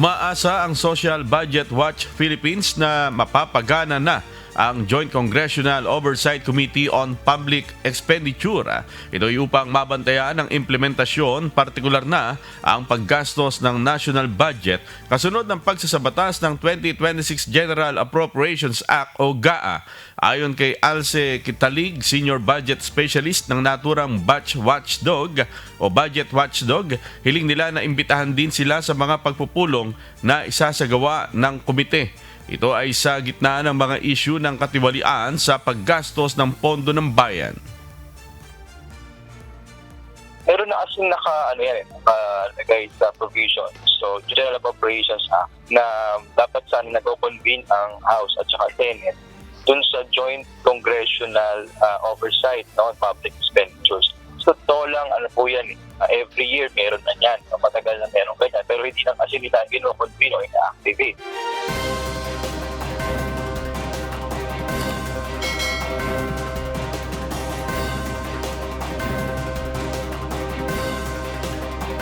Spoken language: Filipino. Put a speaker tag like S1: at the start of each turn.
S1: Umaasa ang Social Budget Watch Philippines na mapapagana na ang Joint Congressional Oversight Committee on Public Expenditure. Ito ay upang mabantayan ang implementasyon, partikular na ang paggastos ng national budget kasunod ng pagsasabatas ng 2026 General Appropriations Act o GAA. Ayon kay Alce Kitalig, Senior Budget Specialist ng naturang Budget Watchdog, hiling nila na imbitahan din sila sa mga pagpupulong na isasagawa ng komite. Ito ay sa gitna ng mga issue ng katiwalian sa paggastos ng pondo ng bayan.
S2: Meron na kasing nakalagay sa provision. So, General Appropriations Act na dapat sana nag-convene ang House at saka Senate dun sa Joint Congressional Oversight on Public Expenditures. So, to lang, yan, every year meron na yan. Matagal na meron ganyan. Pero hindi na kasi nila gino-convene o ina-activate.